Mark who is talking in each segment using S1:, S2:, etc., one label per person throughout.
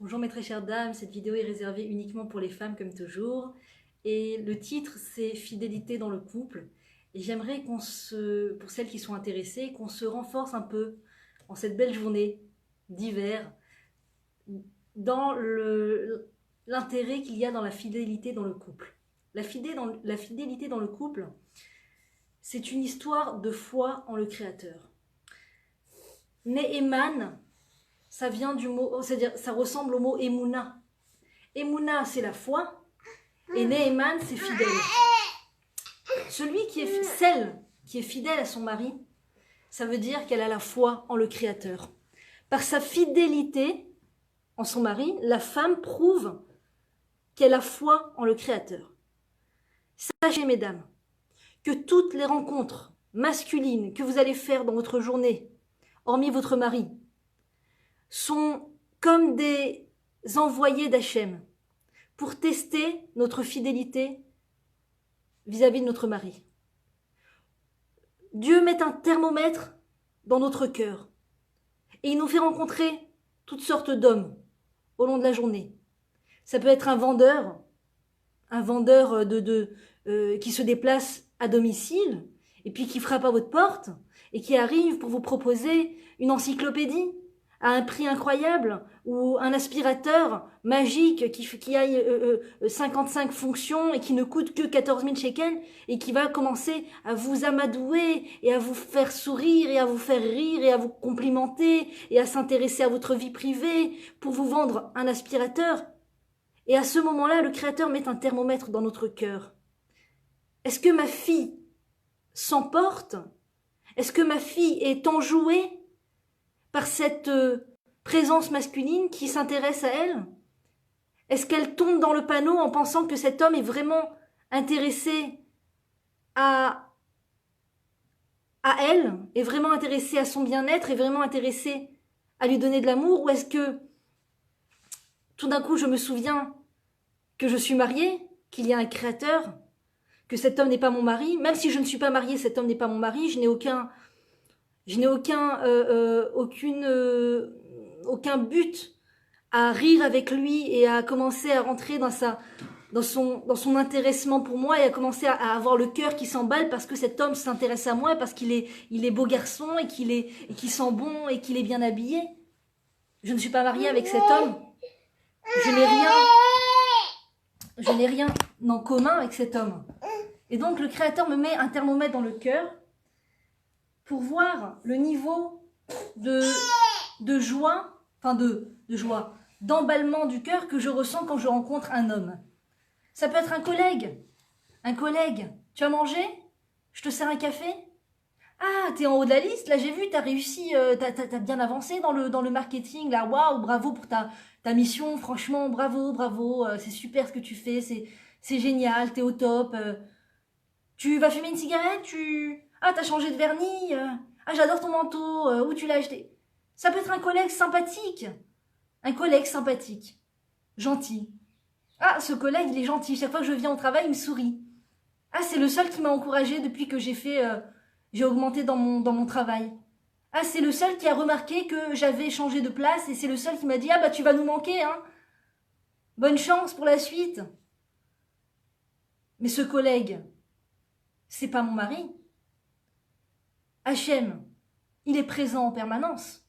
S1: Bonjour mes très chères dames, cette vidéo est réservée uniquement pour les femmes comme toujours. Et le titre c'est Fidélité dans le couple. Et j'aimerais pour celles qui sont intéressées, qu'on se renforce un peu en cette belle journée d'hiver dans l'intérêt qu'il y a dans la fidélité dans le couple. La fidélité dans le couple, c'est une histoire de foi en le Créateur. Ne'eman, ça vient du mot, c'est-à-dire ça ressemble au mot Emouna. Emouna, c'est la foi, et Ne'eman, c'est fidèle. Celle qui est fidèle à son mari, ça veut dire qu'elle a la foi en le Créateur. Par sa fidélité en son mari, la femme prouve qu'elle a foi en le Créateur. Sachez, mesdames, que toutes les rencontres masculines que vous allez faire dans votre journée, hormis votre mari, sont comme des envoyés d'Hachem pour tester notre fidélité vis-à-vis de notre mari. Dieu met un thermomètre dans notre cœur et il nous fait rencontrer toutes sortes d'hommes au long de la journée. Ça peut être un vendeur qui se déplace à domicile et puis qui frappe à votre porte et qui arrive pour vous proposer une encyclopédie à un prix incroyable, ou un aspirateur magique qui a 55 fonctions et qui ne coûte que 14 000 shekels et qui va commencer à vous amadouer et à vous faire sourire et à vous faire rire et à vous complimenter et à s'intéresser à votre vie privée pour vous vendre un aspirateur. Et à ce moment-là, le Créateur met un thermomètre dans notre cœur. Est-ce que ma fille s'emporte? Est-ce que ma fille est enjouée par cette présence masculine qui s'intéresse à elle? Est-ce qu'elle tombe dans le panneau en pensant que cet homme est vraiment intéressé à elle, est vraiment intéressé à son bien-être, est vraiment intéressé à lui donner de l'amour? Ou est-ce que tout d'un coup je me souviens que je suis mariée, qu'il y a un Créateur, que cet homme n'est pas mon mari? Même si je ne suis pas mariée, cet homme n'est pas mon mari, je n'ai aucun but à rire avec lui et à commencer à rentrer dans son intéressement pour moi et à commencer à avoir le cœur qui s'emballe parce que cet homme s'intéresse à moi, parce qu'il est beau garçon et qu'il sent bon et qu'il est bien habillé. Je ne suis pas mariée avec cet homme. Je n'ai rien en commun avec cet homme. Et donc le Créateur me met un thermomètre dans le cœur pour voir le niveau de joie, d'emballement du cœur que je ressens quand je rencontre un homme. Ça peut être un collègue. Tu as mangé? Je te sers un café? Ah, t'es en haut de la liste, là j'ai vu, t'as réussi, t'as bien avancé dans le marketing, là, waouh, bravo pour ta mission, franchement, bravo, c'est super ce que tu fais, c'est génial, t'es au top. Tu vas fumer une cigarette? Ah, t'as changé de vernis? Ah, j'adore ton manteau, où tu l'as acheté? Ça peut être un collègue sympathique. Gentil. Ah, ce collègue, il est gentil. Chaque fois que je viens au travail, il me sourit. Ah, c'est le seul qui m'a encouragé depuis que j'ai augmenté dans mon travail. Ah, c'est le seul qui a remarqué que j'avais changé de place et c'est le seul qui m'a dit, ah bah tu vas nous manquer, hein. Bonne chance pour la suite. Mais ce collègue, c'est pas mon mari. Hachem, il est présent en permanence.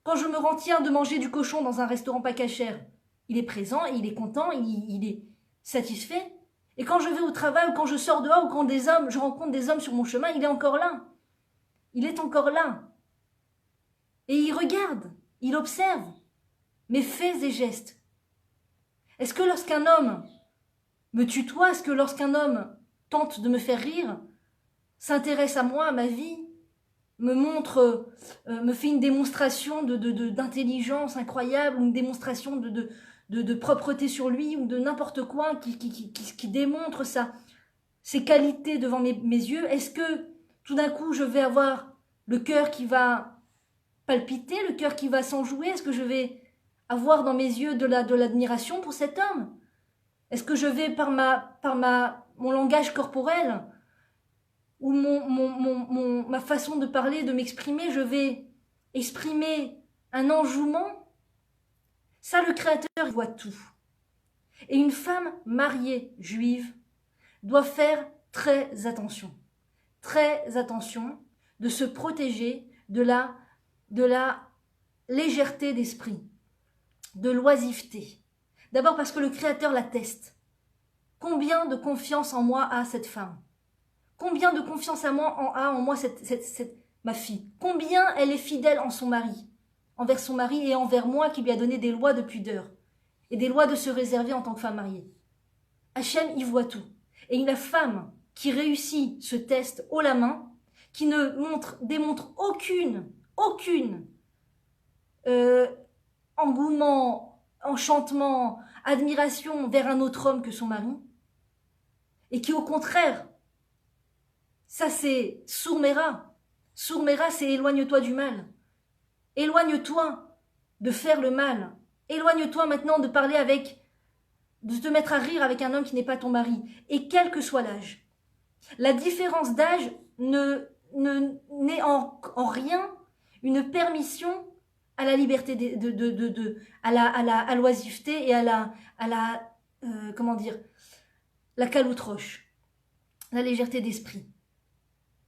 S1: Quand je me retiens de manger du cochon dans un restaurant pas cachère, il est présent, il est content, il est satisfait. Et quand je vais au travail, ou quand je sors dehors, ou quand je rencontre des hommes sur mon chemin, il est encore là. Il est encore là. Et il regarde, il observe mes faits et gestes. Est-ce que lorsqu'un homme me tutoie, est-ce que lorsqu'un homme tente de me faire rire, s'intéresse à moi, à ma vie, me fait une démonstration d'intelligence incroyable, ou une démonstration de propreté sur lui, ou de n'importe quoi qui démontre ses qualités devant mes yeux? Est-ce que tout d'un coup je vais avoir le cœur qui va palpiter, le cœur qui va s'enjouer? Est-ce que je vais avoir dans mes yeux de l'admiration pour cet homme? Est-ce que je vais par mon langage corporel ou ma façon de parler, de m'exprimer, je vais exprimer un enjouement, ça le Créateur voit tout. Et une femme mariée juive doit faire très attention de se protéger de la légèreté d'esprit, de l'oisiveté. D'abord parce que le Créateur l'atteste. Combien de confiance en moi a cette femme? Combien de confiance a en moi ma fille? Combien elle est fidèle envers son mari et envers moi qui lui a donné des lois de pudeur et des lois de se réserver en tant que femme mariée. Hachem y voit tout. Et une femme qui réussit ce test haut la main, qui ne démontre aucune engouement, enchantement, admiration vers un autre homme que son mari, et qui au contraire, ça c'est sourmera. Sourmera, c'est éloigne-toi du mal. Éloigne-toi de faire le mal. Éloigne-toi maintenant de te mettre à rire avec un homme qui n'est pas ton mari. Et quel que soit l'âge. La différence d'âge n'est en rien une permission à la liberté, à l'oisiveté et la caloutroche, la légèreté d'esprit.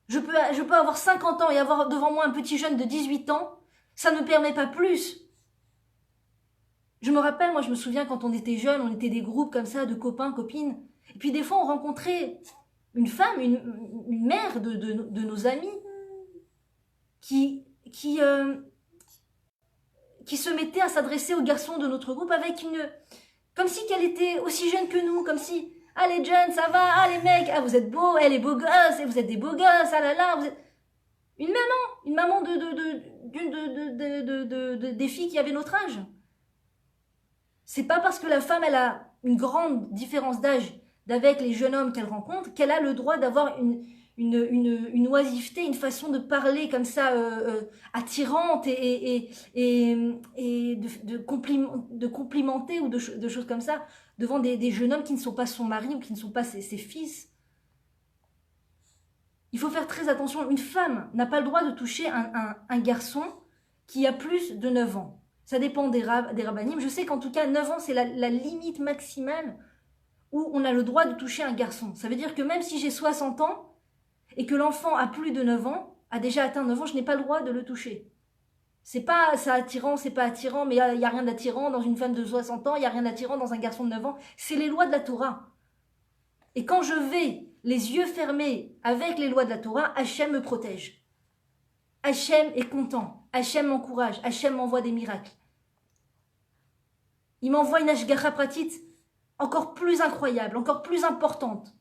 S1: Je peux avoir 50 ans et avoir devant moi un petit jeune de 18 ans, ça ne me permet pas plus. Je me rappelle, moi je me souviens quand on était jeunes, on était des groupes comme ça de copains, copines, et puis des fois on rencontrait une femme, une mère de nos amis qui se mettait à s'adresser aux garçons de notre groupe comme si qu'elle était aussi jeune que nous, comme si, ah les jeunes, ça va, ah les mecs, ah vous êtes beaux, elle est beau gosse, et vous êtes des beaux gosses, ah là là, vous êtes... Une maman des filles qui avaient notre âge. C'est pas parce que la femme, elle a une grande différence d'âge d'avec les jeunes hommes qu'elle rencontre qu'elle a le droit d'avoir une oisiveté, une façon de parler comme ça attirante et de complimenter ou de choses comme ça devant des jeunes hommes qui ne sont pas son mari ou qui ne sont pas ses fils. Il faut faire très attention. Une femme n'a pas le droit de toucher un garçon qui a plus de 9 ans. Ça dépend des rabbinim. Je sais qu'en tout cas, 9 ans, c'est la limite maximale où on a le droit de toucher un garçon. Ça veut dire que même si j'ai 60 ans et que l'enfant a plus de 9 ans, a déjà atteint 9 ans, je n'ai pas le droit de le toucher. C'est pas ça attirant, c'est pas attirant, mais il n'y a rien d'attirant dans une femme de 60 ans, il n'y a rien d'attirant dans un garçon de 9 ans. C'est les lois de la Torah. Et quand je vais les yeux fermés avec les lois de la Torah, Hachem me protège. Hachem est content. Hachem m'encourage. Hachem m'envoie des miracles. Il m'envoie une Ashgacha pratit encore plus incroyable, encore plus importante.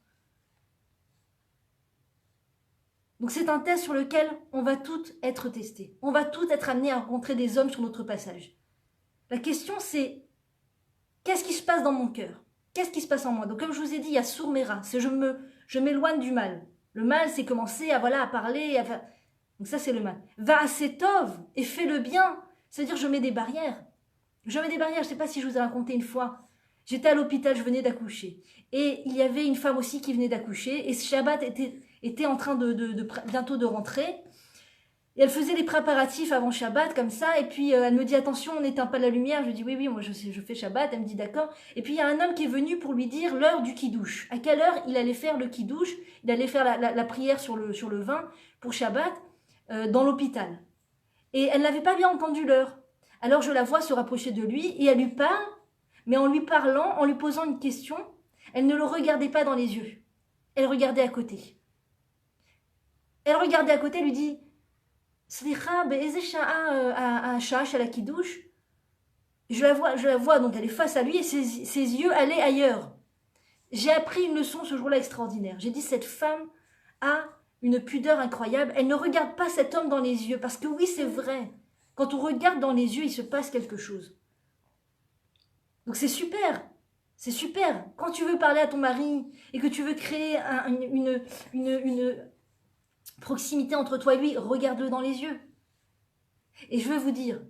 S1: Donc c'est un test sur lequel on va toutes être testées. On va toutes être amenées à rencontrer des hommes sur notre passage. La question c'est, qu'est-ce qui se passe dans mon cœur? Qu'est-ce qui se passe en moi? Donc comme je vous ai dit, il y a sourmera, c'est je m'éloigne du mal. Le mal, c'est commencer à parler, donc ça c'est le mal. Va assez tov et fais le bien, c'est-à-dire je mets des barrières. Je mets des barrières, je ne sais pas si je vous ai raconté une fois. J'étais à l'hôpital, je venais d'accoucher. Et il y avait une femme aussi qui venait d'accoucher. Et ce Shabbat était en train bientôt de rentrer. Et elle faisait les préparatifs avant Shabbat, comme ça. Et puis elle me dit, attention, on n'éteint pas la lumière. Je lui dis, oui, moi je fais Shabbat. Elle me dit, d'accord. Et puis il y a un homme qui est venu pour lui dire l'heure du kidouche. À quelle heure il allait faire le kidouche? Il allait faire la prière sur le vin pour Shabbat dans l'hôpital. Et elle n'avait pas bien entendu l'heure. Alors je la vois se rapprocher de lui et elle lui parle, mais en lui parlant, en lui posant une question, elle ne le regardait pas dans les yeux. Elle regardait à côté. Elle regardait à côté, elle lui dit « Slicha, be'eze sha'a ha'ashash ala kiddush ?» Je la vois, donc elle est face à lui et ses yeux allaient ailleurs. J'ai appris une leçon ce jour-là extraordinaire. J'ai dit « Cette femme a une pudeur incroyable. Elle ne regarde pas cet homme dans les yeux. » Parce que oui, c'est vrai. Quand on regarde dans les yeux, il se passe quelque chose. Donc c'est super. C'est super. Quand tu veux parler à ton mari et que tu veux créer une proximité entre toi et lui, regarde-le dans les yeux. Et je veux vous dire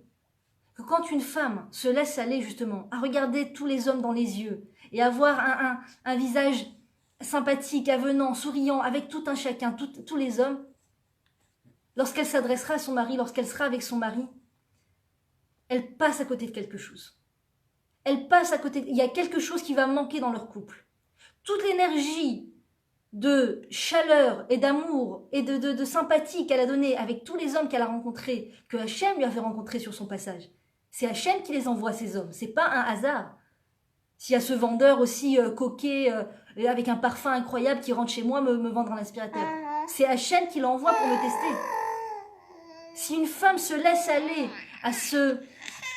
S1: que quand une femme se laisse aller justement à regarder tous les hommes dans les yeux et avoir un visage sympathique, avenant, souriant, avec tout un chacun, tous les hommes, lorsqu'elle s'adressera à son mari, lorsqu'elle sera avec son mari, elle passe à côté de quelque chose. Elle passe à côté, il y a quelque chose qui va manquer dans leur couple. Toute l'énergie de chaleur et d'amour et de sympathie qu'elle a donnée avec tous les hommes qu'elle a rencontrés, que Hachem lui a fait rencontrer sur son passage. C'est Hachem qui les envoie, ces hommes. C'est pas un hasard. S'il y a ce vendeur aussi coquet, avec un parfum incroyable qui rentre chez moi me vendre un aspirateur. C'est Hachem qui l'envoie pour me tester. Si une femme se laisse aller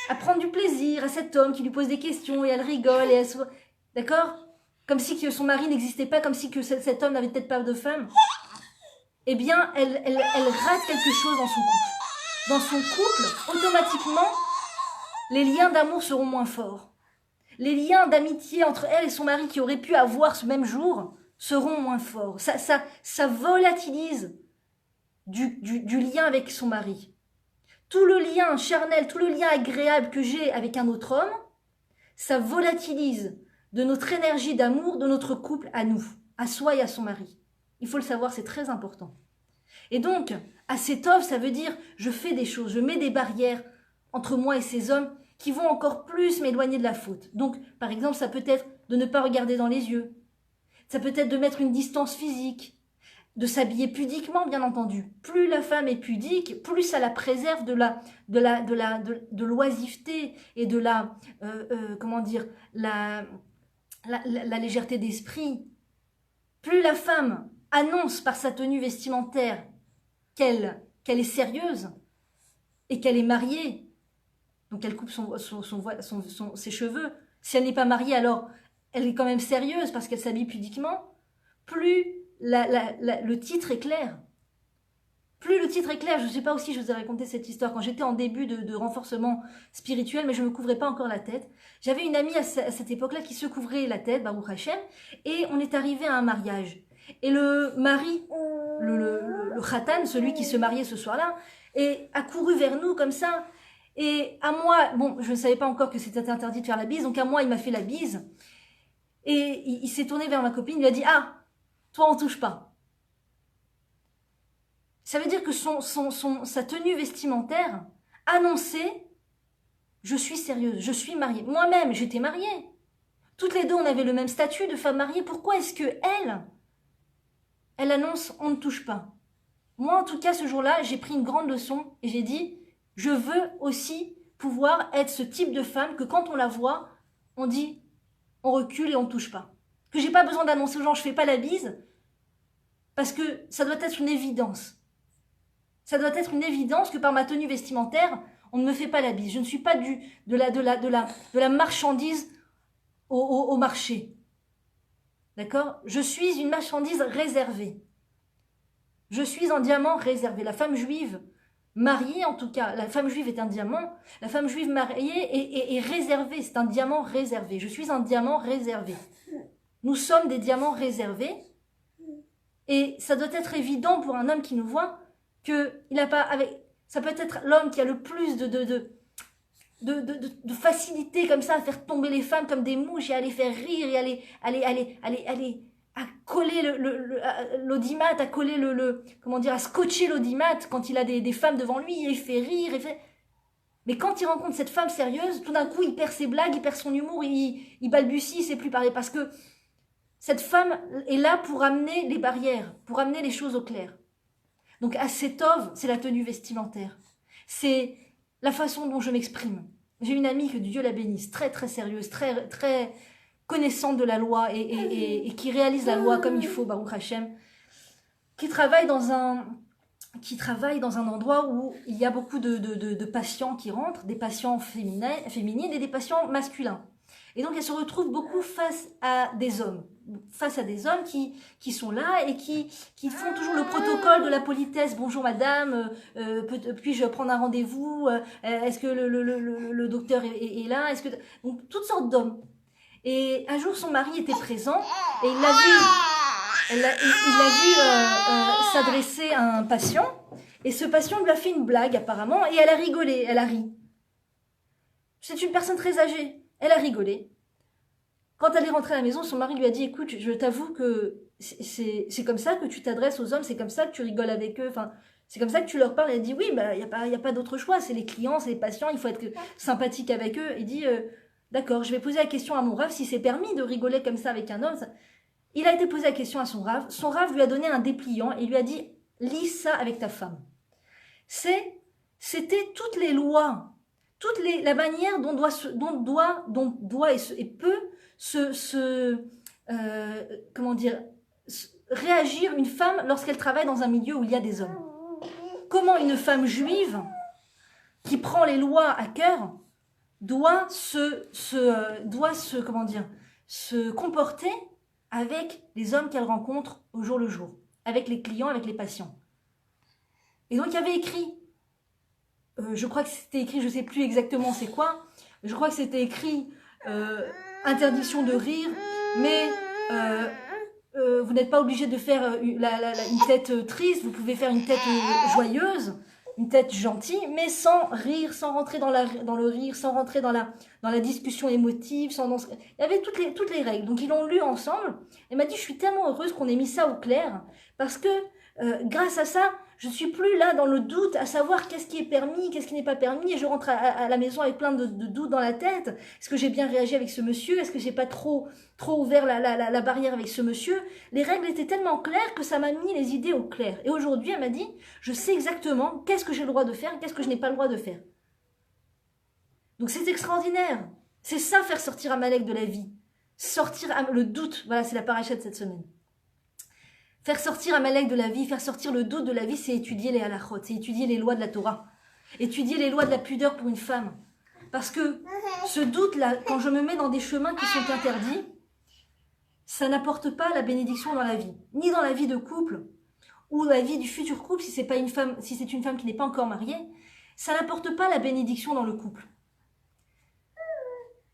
S1: à prendre du plaisir à cet homme qui lui pose des questions et elle rigole et elle se... D'accord ? Comme si que son mari n'existait pas, comme si que cet homme n'avait peut-être pas de femme. Eh bien, elle rate quelque chose dans son couple. Dans son couple, automatiquement, les liens d'amour seront moins forts. Les liens d'amitié entre elle et son mari qui auraient pu avoir ce même jour seront moins forts. Ça volatilise du lien avec son mari. Tout le lien charnel, tout le lien agréable que j'ai avec un autre homme, ça volatilise de notre énergie d'amour, de notre couple à nous, à soi et à son mari. Il faut le savoir, c'est très important. Et donc, Asetov, ça veut dire je fais des choses, je mets des barrières entre moi et ces hommes qui vont encore plus m'éloigner de la faute. Donc, par exemple, ça peut être de ne pas regarder dans les yeux. Ça peut être de mettre une distance physique, de s'habiller pudiquement, bien entendu. Plus la femme est pudique, plus ça la préserve de l'oisiveté et de la légèreté d'esprit. Plus la femme annonce par sa tenue vestimentaire qu'elle est sérieuse et qu'elle est mariée, donc elle coupe ses cheveux. Si elle n'est pas mariée, alors elle est quand même sérieuse parce qu'elle s'habille pudiquement. Plus le titre est clair. Plus le titre est clair. Je ne sais pas aussi, je vous ai raconté cette histoire quand j'étais en début de renforcement spirituel, mais je ne me couvrais pas encore la tête. J'avais une amie à cette époque-là qui se couvrait la tête, Baruch Hashem, et on est arrivé à un mariage. Et le mari, le khatan, celui qui se mariait ce soir-là, a couru vers nous comme ça. Et à moi, bon, je ne savais pas encore que c'était interdit de faire la bise, donc à moi, il m'a fait la bise. Et il s'est tourné vers ma copine, il lui a dit « Ah, toi, on touche pas ». Ça veut dire que sa tenue vestimentaire annonçait « Je suis sérieuse, je suis mariée ». Moi-même, j'étais mariée. Toutes les deux, on avait le même statut de femme mariée. Pourquoi est-ce que elle annonce « On ne touche pas ». Moi, en tout cas, ce jour-là, j'ai pris une grande leçon et j'ai dit « Je veux aussi pouvoir être ce type de femme que quand on la voit, on dit « On recule et on ne touche pas ». Que j'ai pas besoin d'annoncer aux gens « Je fais pas la bise » parce que ça doit être une évidence. Ça doit être une évidence que par ma tenue vestimentaire, on ne me fait pas la bise. Je ne suis pas de la marchandise au marché. D'accord ? Je suis une marchandise réservée. Je suis un diamant réservé. La femme juive mariée, en tout cas, la femme juive est un diamant. La femme juive mariée est réservée. C'est un diamant réservé. Je suis un diamant réservé. Nous sommes des diamants réservés. Et ça doit être évident pour un homme qui nous voit que il a pas ça peut être l'homme qui a le plus de facilité comme ça à faire tomber les femmes comme des mouches et à les faire rire et à coller l'audimat, à coller à scotcher l'audimat quand il a des femmes devant lui, il fait rire, mais quand il rencontre cette femme sérieuse, tout d'un coup il perd ses blagues, il perd son humour, il balbutie, il sait plus parler parce que cette femme est là pour amener les barrières, pour amener les choses au clair. Donc, Asetov, c'est la tenue vestimentaire. C'est la façon dont je m'exprime. J'ai une amie, que Dieu la bénisse, très très sérieuse, très, très connaissante de la loi et qui réalise la loi comme il faut, Baruch Hashem, qui travaille dans un endroit où il y a beaucoup de patients qui rentrent, des patients féminines et des patients masculins. Et donc, elle se retrouve beaucoup face à des hommes qui sont là et qui font toujours le protocole de la politesse. Bonjour madame, puis-je prendre un rendez-vous, est-ce que le docteur est là, donc toutes sortes d'hommes. Et un jour, son mari était présent et il l'a vu s'adresser à un patient et ce patient lui a fait une blague apparemment et elle a rigolé, elle a ri. C'est une personne très âgée. Elle a rigolé. Quand elle est rentrée à la maison, son mari lui a dit « Écoute, je t'avoue que c'est comme ça que tu t'adresses aux hommes, c'est comme ça que tu rigoles avec eux. Enfin, C'est comme ça que tu leur parles. Elle dit oui, bah, y a pas d'autre choix. C'est les clients, c'est les patients, il faut être sympathique avec eux. Il dit d'accord, je vais poser la question à mon Rav si c'est permis de rigoler comme ça avec un homme. Il a été posé la question à son Rav. Son Rav lui a donné un dépliant et lui a dit lis ça avec ta femme. C'était toutes les lois, la manière dont doit et peut comment dire, réagir une femme lorsqu'elle travaille dans un milieu où il y a des hommes. Comment une femme juive qui prend les lois à cœur doit comment dire, se comporter avec les hommes qu'elle rencontre au jour le jour, avec les clients, avec les patients. Et donc il y avait écrit, je crois que c'était écrit, je ne sais plus exactement c'est quoi, je crois que c'était écrit interdiction de rire, mais vous n'êtes pas obligé de faire une tête triste, vous pouvez faire une tête joyeuse, une tête gentille, mais sans rire, sans rentrer dans le rire, sans rentrer dans la discussion émotive. Il y avait toutes les règles. Donc ils l'ont lu ensemble. Elle m'a dit, je suis tellement heureuse qu'on ait mis ça au clair, parce que grâce à ça, je ne suis plus là dans le doute à savoir qu'est-ce qui est permis, qu'est-ce qui n'est pas permis, et je rentre à la maison avec plein de doutes dans la tête. Est-ce que j'ai bien réagi avec ce monsieur? Est-ce que j'ai pas trop ouvert la barrière avec ce monsieur? Les règles étaient tellement claires que ça m'a mis les idées au clair. Et aujourd'hui, elle m'a dit, je sais exactement qu'est-ce que j'ai le droit de faire et qu'est-ce que je n'ai pas le droit de faire. Donc c'est extraordinaire. C'est ça, faire sortir Amalek de la vie. Sortir le doute. Voilà, c'est la paracha de cette semaine. Faire sortir Amalek de la vie, faire sortir le doute de la vie, c'est étudier les halachot, c'est étudier les lois de la Torah. Étudier les lois de la pudeur pour une femme. Parce que ce doute-là, quand je me mets dans des chemins qui sont interdits, ça n'apporte pas la bénédiction dans la vie. Ni dans la vie de couple, ou la vie du futur couple, si c'est une femme qui n'est pas encore mariée, ça n'apporte pas la bénédiction dans le couple.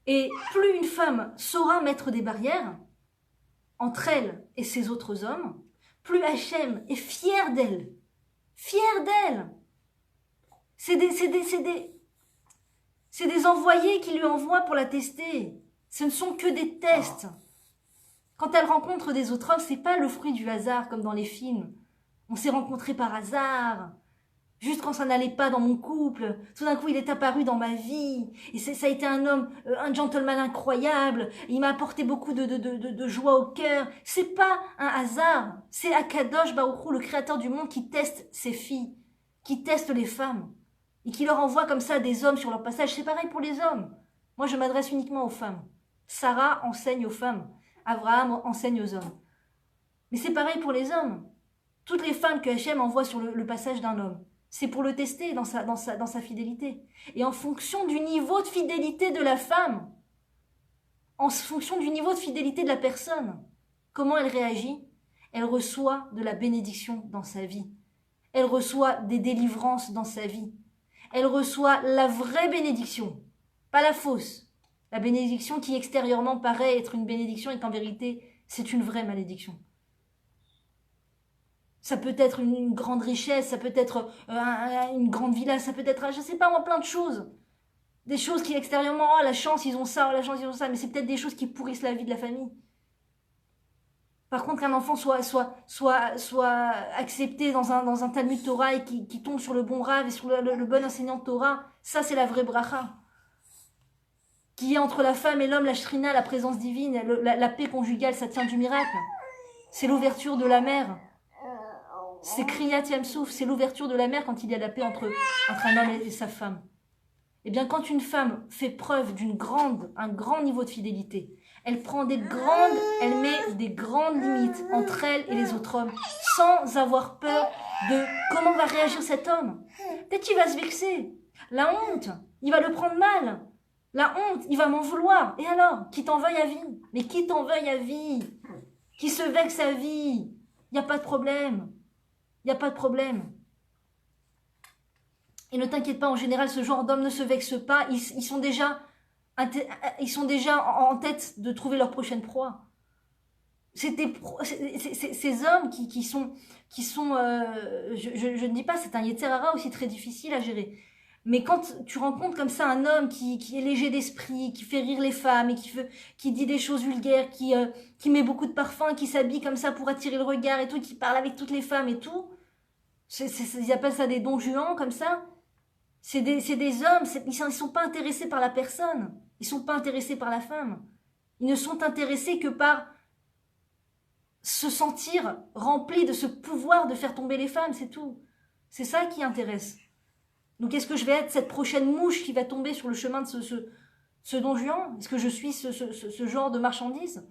S1: Et plus une femme saura mettre des barrières entre elle et ses autres hommes, plus Hachem est fier d'elle. Fier d'elle. C'est des envoyés qui lui envoient pour la tester. Ce ne sont que des tests. Quand elle rencontre des autres hommes, c'est pas le fruit du hasard comme dans les films. On s'est rencontrés par hasard. Juste quand ça n'allait pas dans mon couple, tout d'un coup il est apparu dans ma vie. Et ça a été un homme, un gentleman incroyable. Il m'a apporté beaucoup de joie au cœur. C'est pas un hasard. C'est Akadosh Baruch Hu, le créateur du monde, qui teste ses filles, qui teste les femmes. Et qui leur envoie comme ça des hommes sur leur passage. C'est pareil pour les hommes. Moi je m'adresse uniquement aux femmes. Sarah enseigne aux femmes. Abraham enseigne aux hommes. Mais c'est pareil pour les hommes. Toutes les femmes que Hachem envoie sur le passage d'un homme, c'est pour le tester dans sa fidélité. Et en fonction du niveau de fidélité de la femme, en fonction du niveau de fidélité de la personne, comment elle réagit? Elle reçoit de la bénédiction dans sa vie. Elle reçoit des délivrances dans sa vie. Elle reçoit la vraie bénédiction, pas la fausse. La bénédiction qui extérieurement paraît être une bénédiction et qu'en vérité, c'est une vraie malédiction. Ça peut être une grande richesse, ça peut être une grande villa, ça peut être, je ne sais pas moi, plein de choses. Des choses qui extérieurement, oh la chance ils ont ça, oh la chance ils ont ça, mais c'est peut-être des choses qui pourrissent la vie de la famille. Par contre, qu'un enfant soit accepté dans un Talmud Torah et qui tombe sur le bon Rav et sur le bon enseignant de Torah, ça c'est la vraie bracha. Qui est entre la femme et l'homme, la shrina, la présence divine, la paix conjugale, ça tient du miracle. C'est l'ouverture de la mer. C'est Kriyat Yamsouf, c'est l'ouverture de la mer quand il y a la paix entre un homme et sa femme. Eh bien, quand une femme fait preuve un grand niveau de fidélité, elle met des grandes limites entre elle et les autres hommes, sans avoir peur de comment va réagir cet homme. Peut-être qu'il va se vexer. La honte, il va le prendre mal. La honte, il va m'en vouloir. Et alors, qui t'en veuille à vie? Mais qui t'en veuille à vie? Qui se vexe à vie? Il n'y a pas de problème. Il n'y a pas de problème. Et ne t'inquiète pas, en général, ce genre d'hommes ne se vexent pas. Ils sont déjà en tête de trouver leur prochaine proie. Ces hommes qui sont je ne dis pas, c'est un Yetzer Hara aussi très difficile à gérer. Mais quand tu rencontres comme ça un homme qui est léger d'esprit, qui fait rire les femmes et qui dit des choses vulgaires, qui met beaucoup de parfum, qui s'habille comme ça pour attirer le regard et tout, qui parle avec toutes les femmes et tout, Ils appellent ça des Don Juan, comme ça. C'est des hommes, ils ne sont pas intéressés par la personne. Ils ne sont pas intéressés par la femme. Ils ne sont intéressés que par se sentir remplis de ce pouvoir de faire tomber les femmes, c'est tout. C'est ça qui intéresse. Donc est-ce que je vais être cette prochaine mouche qui va tomber sur le chemin de ce Don Juan? Est-ce que je suis ce genre de marchandise?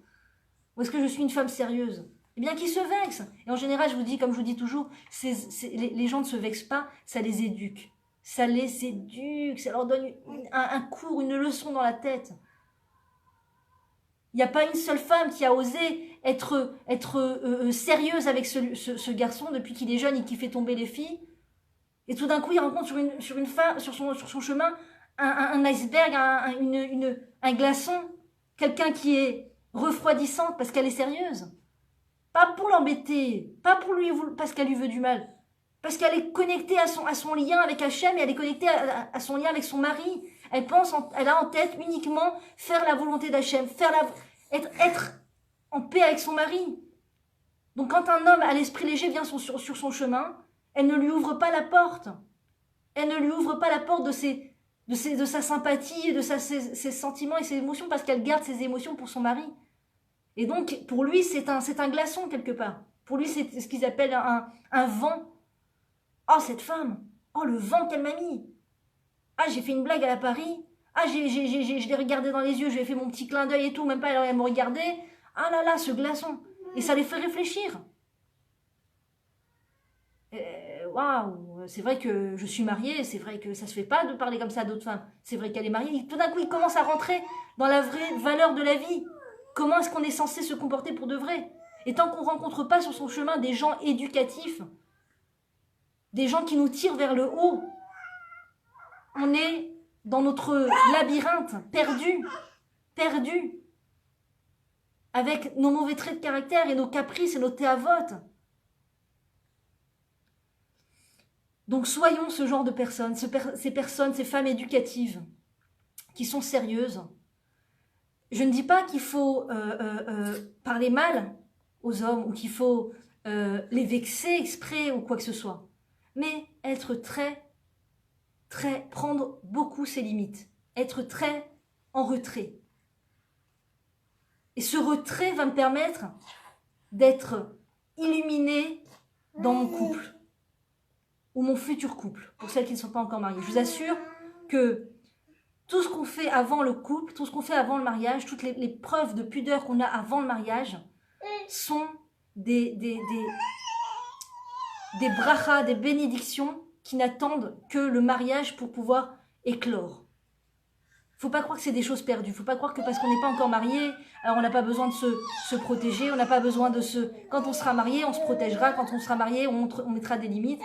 S1: Ou est-ce que je suis une femme sérieuse? Eh bien, qui se vexe. Et en général, je vous dis, comme je vous dis toujours, les gens ne se vexent pas, ça les éduque. Ça les éduque, ça leur donne un cours, une leçon dans la tête. Il n'y a pas une seule femme qui a osé être sérieuse avec ce garçon depuis qu'il est jeune et qui fait tomber les filles. Et tout d'un coup, il rencontre sur une femme, sur son chemin un iceberg, un glaçon, quelqu'un qui est refroidissante parce qu'elle est sérieuse. Pas pour l'embêter, pas parce qu'elle lui veut du mal, parce qu'elle est connectée à son lien avec Hachem et elle est connectée à son lien avec son mari. Elle a en tête uniquement faire la volonté d'Hachem, être en paix avec son mari. Donc quand un homme à l'esprit léger vient sur son chemin, elle ne lui ouvre pas la porte. Elle ne lui ouvre pas la porte de sa sympathie, de ses sentiments et ses émotions parce qu'elle garde ses émotions pour son mari. Et donc, pour lui, c'est un glaçon quelque part. Pour lui, c'est ce qu'ils appellent un vent. Oh, cette femme! Oh, le vent qu'elle m'a mis! Ah, j'ai fait une blague à la Paris. Ah, je l'ai regardé dans les yeux, je lui ai fait mon petit clin d'œil et tout, même pas elle me regardait. Ah là là, ce glaçon! Et ça les fait réfléchir. Waouh! C'est vrai que je suis mariée, c'est vrai que ça se fait pas de parler comme ça à d'autres femmes. C'est vrai qu'elle est mariée. Tout d'un coup, il commence à rentrer dans la vraie valeur de la vie. Comment est-ce qu'on est censé se comporter pour de vrai? Et tant qu'on ne rencontre pas sur son chemin des gens éducatifs, des gens qui nous tirent vers le haut, on est dans notre labyrinthe, perdu, avec nos mauvais traits de caractère et nos caprices et nos théavotes. Donc soyons ce genre de personnes, ces femmes éducatives, qui sont sérieuses. Je ne dis pas qu'il faut parler mal aux hommes ou qu'il faut les vexer exprès ou quoi que ce soit. Mais être prendre beaucoup ses limites. Être très en retrait. Et ce retrait va me permettre d'être illuminée dans mon couple. Ou mon futur couple, pour celles qui ne sont pas encore mariées. Je vous assure que tout ce qu'on fait avant le couple, tout ce qu'on fait avant le mariage, toutes les preuves de pudeur qu'on a avant le mariage sont des brachas, des bénédictions qui n'attendent que le mariage pour pouvoir éclore. Faut pas croire que c'est des choses perdues. Faut pas croire que parce qu'on n'est pas encore marié, alors on n'a pas besoin de se protéger, on n'a pas besoin de se... Quand on sera marié, on se protégera. Quand on sera marié, on mettra des limites.